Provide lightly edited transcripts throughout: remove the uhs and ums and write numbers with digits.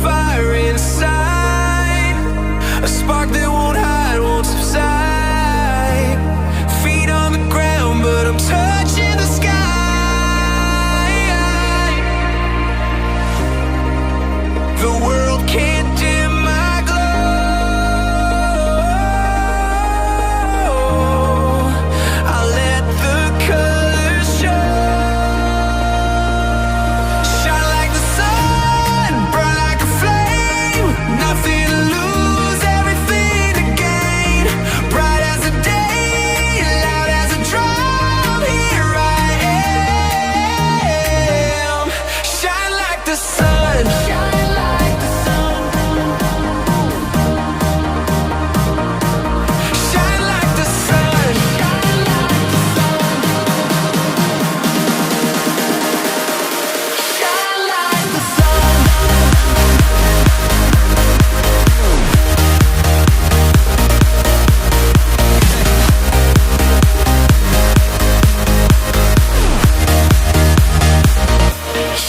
fire inside, a spark that won't hide, won't subside. Feet on the ground, but I'm touching the sky. The world can't dim my glow. I'll let the colors show. Shine like the sun, burn like a flame. Nothing to lose, everything to gain. Bright as the day, loud as a drum. Here I am. Shine like the sun. Shine like the sun. Shine like the sun. Shine like the sun. Shine like the sun.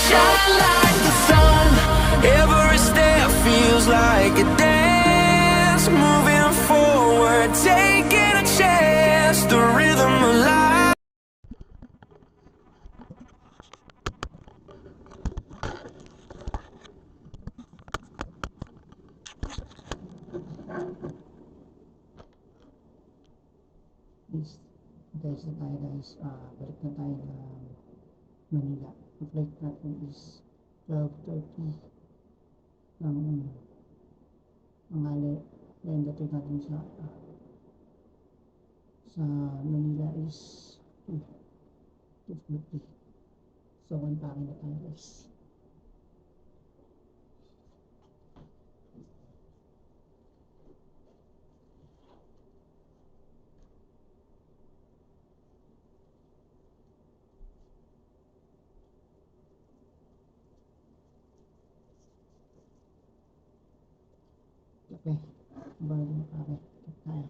Shine like the sun. Every step feels like a dance. Moving forward, taking a chance. The rhythm of life. Guys, guys na tayo guys, balik na tayo ng Manila. Ang flight natin is 12:30 ng mangali. Then dating natin sa Manila is 2:50. So, unpacking na tayo guys. Okay, bago na pake. Tayo.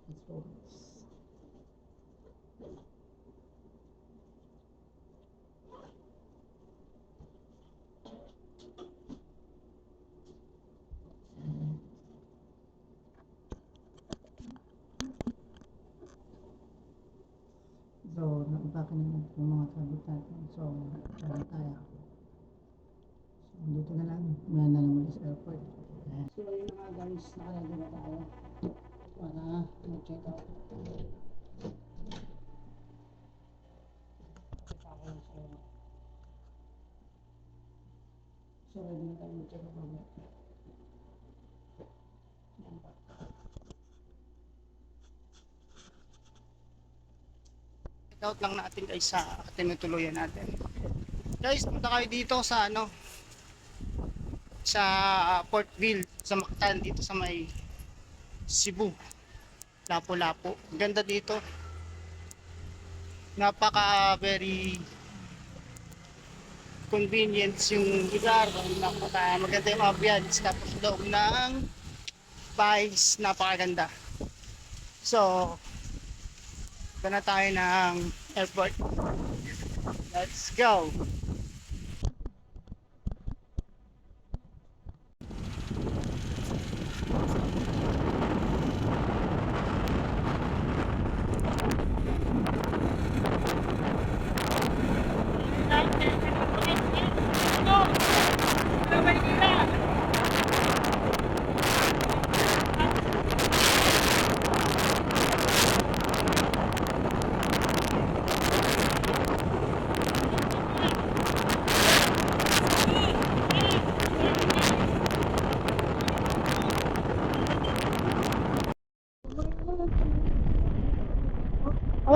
Let's go. So, na-unpacking na yung mga sabit natin. So, tara tayo. So, dito na lang. Wala na lang ulit sa airport. Ayan. So, yun mga guys, nakalagay na tayo para mag-check out. So, ready na tayo mag-check out mamaya. Ayan pa. Check out lang natin guys sa tinutuluyan natin. Guys, punta kayo dito sa sa Portville, sa Mactan, dito sa may Cebu, Lapu-Lapu. Ganda dito, napaka very convenient yung lugar, napaka maganda yung ambience, tapos loob ng bahays, napakaganda. So, punta na tayo ng airport. Let's go.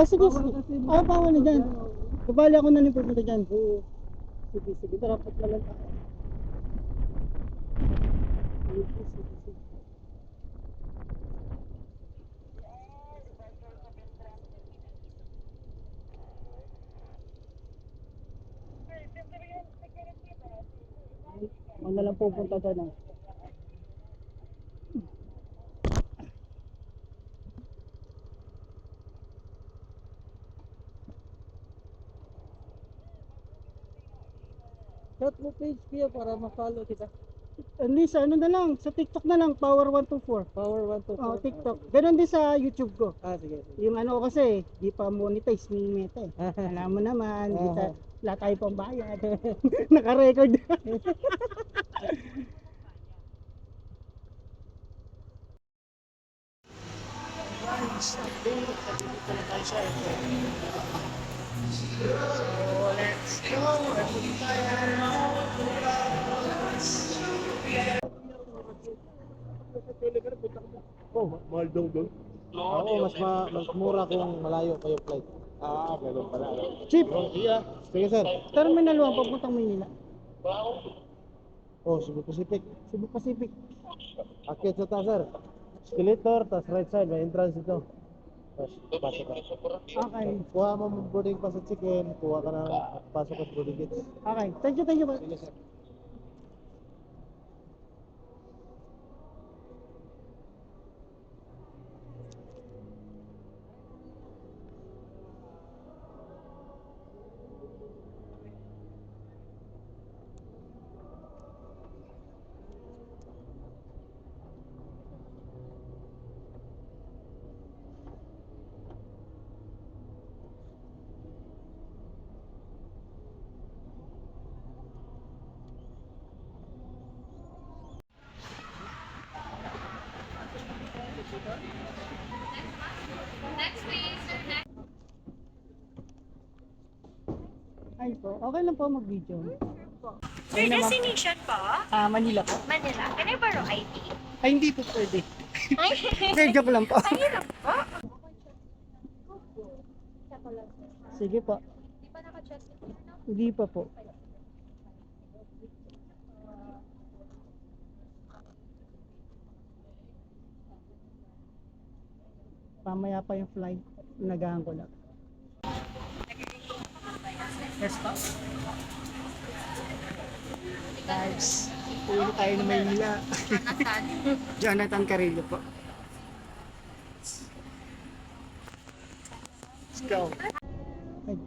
Sige, sige. Pa ako na dyan. Babali ako na rin pupunta dyan. Sige, sige. Tara, patla lang tayo. Sige, sige, sige. Ako na lang pupunta doon. Shot mo page kuya para ma-follow kita. Hindi sa ano na lang, sa TikTok na lang, Power 124. Power 1 to 4. Oh, TikTok. Ganun din sa YouTube ko. Sige, sige. Yung ano ko kasi, di pa monetize ni Meta eh. Alam mo naman, di Aha. wala tayo pang bayad. Naka-record. Oh, mahal daw doon. Oo, mas mura kung malayo kayo flight. Ganun pala. Cheap. Sige sir. Terminal 1 papuntang Manila. Oh, Cebu Pacific. Cebu Pacific. Akit sa taas sir. Escalator, tas right side, may entrance ito. Tapos pasok ka. Okay. Kuha mo boarding pass at check-in, kuha ka ng pasok at boarding gates. Okay. Thank you. Sige sir. Ay po. Okay lang po mag-video. Sir, destination po? Manila po. Manila. Can I borrow ID? Ay, hindi po pwede. Ay, Hindi, joke lang po. hirap po. Sige po. Di pa naka-check in? Hindi pa po. Pamaya pa yung flight. Nagahan ko lang. Yes po. Guys, uwi tayo na Maynila. Jonathan Carillo po. Let's go. Ay,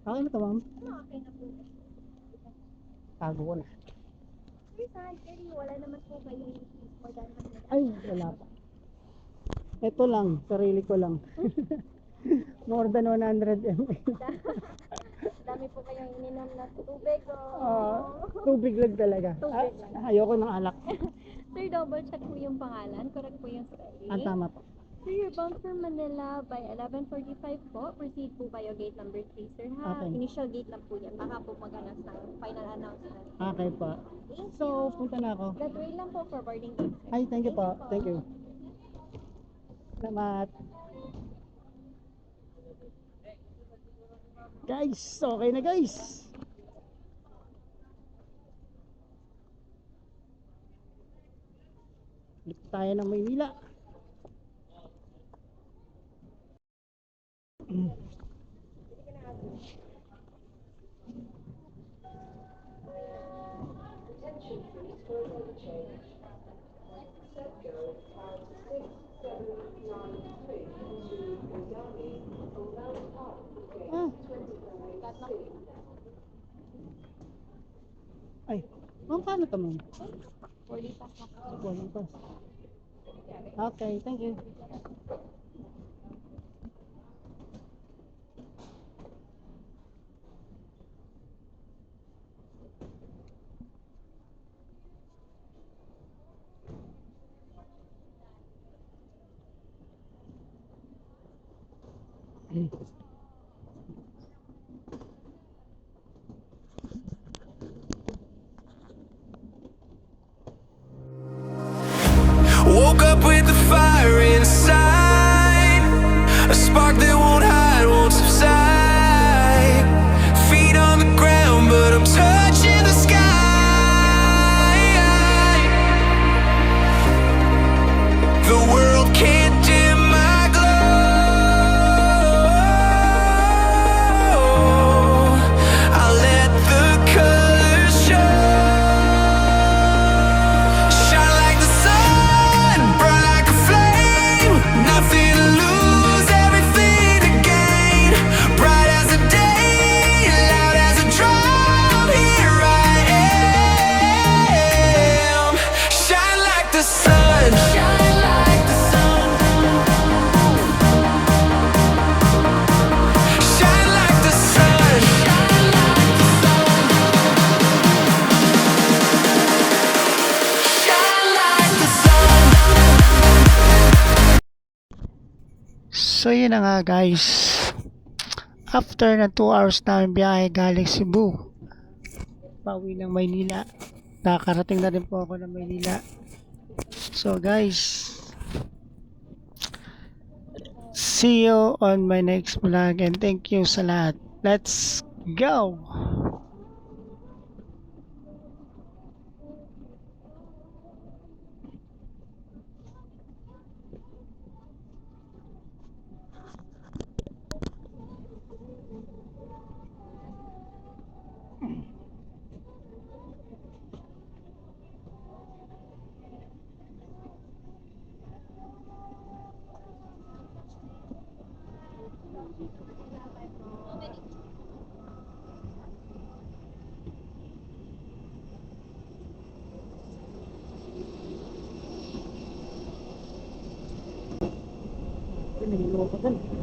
okay na to, ma'am. Okay na po. Tago ko na. Sir, saan? Pero wala naman po kayo more than 100. Ay, wala pa. Ito lang, sarili ko lang. More than 100 ml. Dami po kayong ininom na tubig. Tubig lang talaga. Tubig lang. Ayoko ng alak. Sir, double check po yung pangalan. Correct po yung spelling. Ang tama po. Sir, you're bound for Manila by 11:45 po. Proceed po kayo gate number 3, sir, ha? Okay. Initial gate lang po yan. Baka po mag-announce ng final announcement. Okay po. So, punta na ako. That way lang po for boarding gate, sir. Ay, thank you po. Thank you. Salamat. Guys, okay na guys. Balik tayo ng Maynila. Ay, ma'am, paano ito, ma'am? 40 pass na po. Boarding pass. Okay, thank you. Woke up with the fire inside, a spark that won't hide, won't subside. Feet on the ground, but I'm touching the sky. The world can't dim my glow. So yun na nga guys. After na 2 hours namin biyahe galing Cebu, pauwi ng Maynila. Nakarating na rin po ako ng Maynila. So guys, see you on my next vlog and thank you sa lahat. Let's go! Nahilo ko dun.